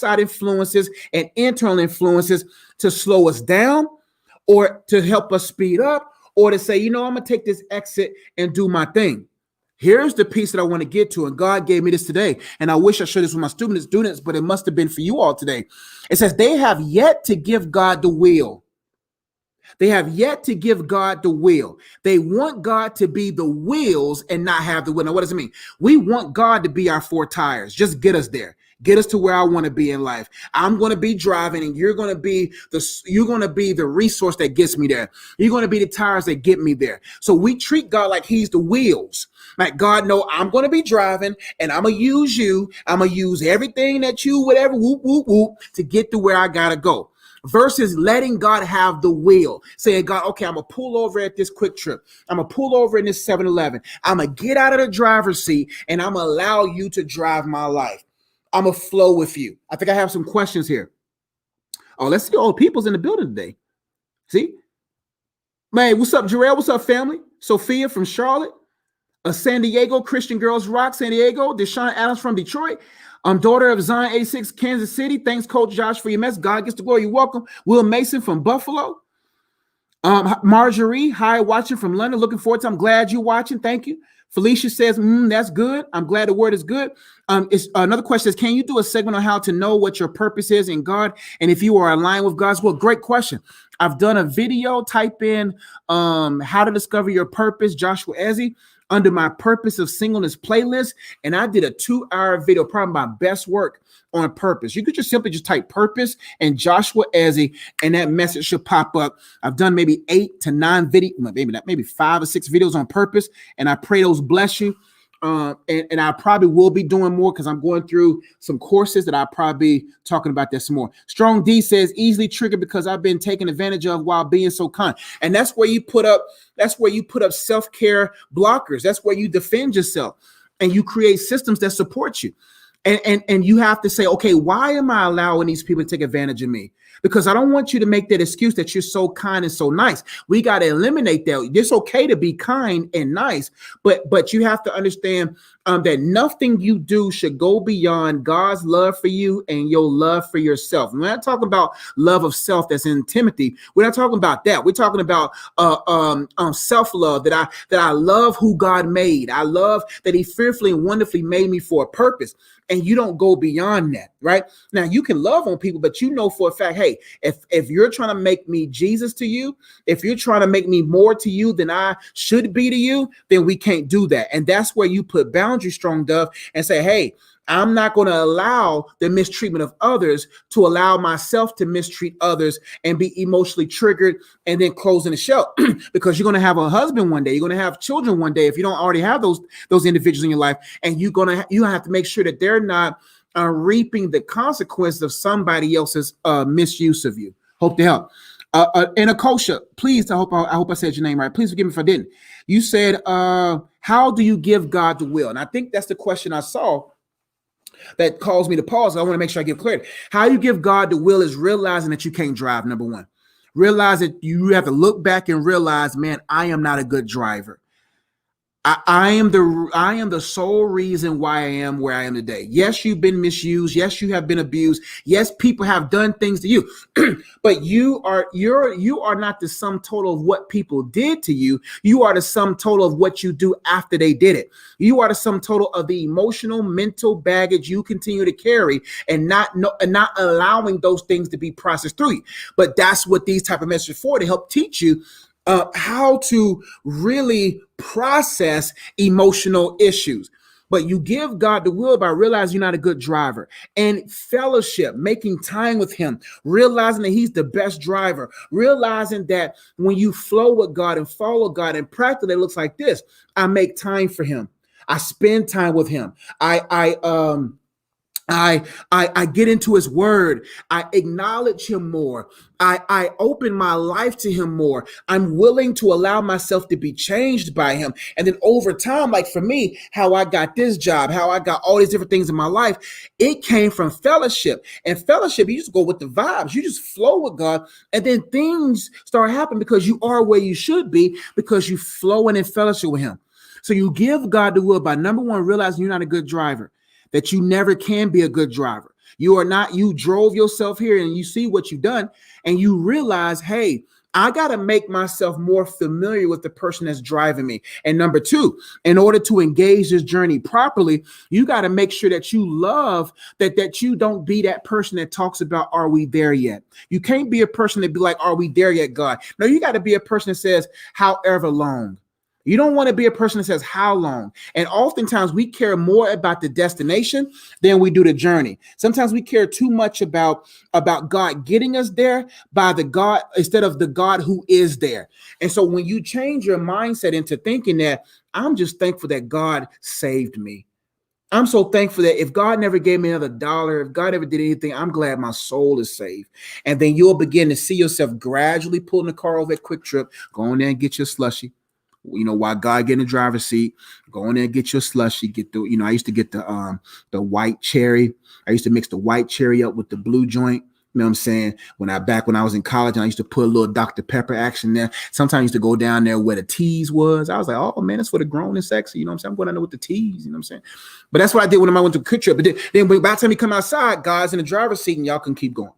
outside influences and internal influences to slow us down or to help us speed up or to say, I'm going to take this exit and do my thing. Here's the piece that I want to get to, and God gave me this today, and I wish I shared this with my students, but it must have been for you all today. It says they have yet to give God the will. They have yet to give God the will. They want God to be the wheels and not have the will. Now, what does it mean? We want God to be our four tires. Just get us there. Get us to where I want to be in life. I'm going to be driving, and you're going to be the resource that gets me there. You're going to be the tires that get me there. So we treat God like he's the wheels. Like, God, no, I'm going to be driving, and I'm going to use you. I'm going to use everything that you, whatever, whoop, whoop, whoop, to get to where I got to go. Versus letting God have the will, saying, God, okay, I'm going to pull over at this Quick Trip. I'm going to pull over in this 7-Eleven. I'm going to get out of the driver's seat, and I'm going to allow you to drive my life. I'm going to flow with you. I think I have some questions here. Oh, let's see. All people's in the building today. See? Man, what's up, Jarrell? What's up, family? Sophia from Charlotte. San Diego, Christian Girls Rock, San Diego. Deshaun Adams from Detroit. Daughter of Zion 86, Kansas City. Thanks, Coach Josh, for your mess. God gets the glory. You're welcome. Will Mason from Buffalo. Marjorie, hi, watching from London. Looking forward to it. I'm glad you're watching. Thank you. Felicia says, that's good. I'm glad the word is good. It's another question is, can you do a segment on how to know what your purpose is in God? And if you are aligned with God's will? Great question. I've done a video. Type in how to discover your purpose, Joshua Ezzy, under my Purpose of Singleness playlist. And I did a 2-hour video, probably my best work on purpose. You could just simply type purpose and Joshua Ezzy, and that message should pop up. I've done maybe 8 to 9 videos, maybe 5 or 6 videos on purpose. And I pray those bless you. And I probably will be doing more because I'm going through some courses that I'll probably be talking about that some more. Strong D says easily triggered because I've been taken advantage of while being so kind. And that's where you put up self-care blockers. That's where you defend yourself and you create systems that support you. And you have to say, okay, why am I allowing these people to take advantage of me? Because I don't want you to make that excuse that you're so kind and so nice. We got to eliminate that. It's okay to be kind and nice, but you have to understand that nothing you do should go beyond God's love for you and your love for yourself. We're not talking about love of self that's in Timothy. We're not talking about that. We're talking about self-love, that I love who God made. I love that he fearfully and wonderfully made me for a purpose. And you don't go beyond that, right? Now, you can love on people, but you know for a fact, hey, if you're trying to make me Jesus to you, if you're trying to make me more to you than I should be to you, then we can't do that. And that's where you put boundaries, Strong Dove, and say, hey, I'm not going to allow the mistreatment of others to allow myself to mistreat others and be emotionally triggered and then closing the shell because you're going to have a husband one day. You're going to have children one day if you don't already have those individuals in your life. And you have to make sure that they're not reaping the consequences of somebody else's misuse of you. Hope to help. And Akosha, please, I hope I said your name right. Please forgive me if I didn't. You said, how do you give God the will? And I think that's the question I saw that caused me to pause. I want to make sure I give clarity. How you give God the will is realizing that you can't drive, number one. Realize that you have to look back and realize, man, I am not a good driver. I am the sole reason why I am where I am today. Yes, you've been misused. Yes, you have been abused. Yes, people have done things to you, but you are not the sum total of what people did to you. You are the sum total of what you do after they did it. You are the sum total of the emotional, mental baggage you continue to carry and not allowing those things to be processed through you. But that's what these type of messages are for, to help teach you how to really process emotional issues. But you give God the will by realizing you're not a good driver, and fellowship, making time with him, realizing that he's the best driver, realizing that when you flow with God and follow God and practice, it looks like this. I make time for him. I spend time with him. I get into his word. I acknowledge him more. I open my life to him more. I'm willing to allow myself to be changed by him. And then over time, like for me, how I got this job, how I got all these different things in my life, it came from fellowship. And fellowship, you just go with the vibes. You just flow with God. And then things start happening because you are where you should be, because you flowing in fellowship with him. So you give God the will by, number one, realizing you're not a good driver, that you never can be a good driver. You are not, you drove yourself here and you see what you've done and you realize, hey, I got to make myself more familiar with the person that's driving me. And number two, in order to engage this journey properly, you got to make sure that you love that you don't be that person that talks about, are we there yet? You can't be a person that be like, are we there yet, God? No, you got to be a person that says, however long. You don't want to be a person that says how long. And oftentimes we care more about the destination than we do the journey. Sometimes we care too much about God getting us there by the God instead of the God who is there. And so when you change your mindset into thinking that I'm just thankful that God saved me. I'm so thankful that if God never gave me another dollar, if God never did anything, I'm glad my soul is saved. And then you'll begin to see yourself gradually pulling the car over at Quick Trip, go in there and get your slushie. While God get in the driver's seat, go in there and get your slushy, get the, I used to get the white cherry. I used to mix the white cherry up with the blue joint. You know what I'm saying? When I was in college and I used to put a little Dr. Pepper action there. Sometimes I used to go down there where the teas was. I was like, oh man, that's for the grown and sexy. You know what I'm saying? I'm going down there with the teas, you know what I'm saying? But that's what I did when I went to Quick Trip. But then by the time you come outside, God's in the driver's seat and y'all can keep going.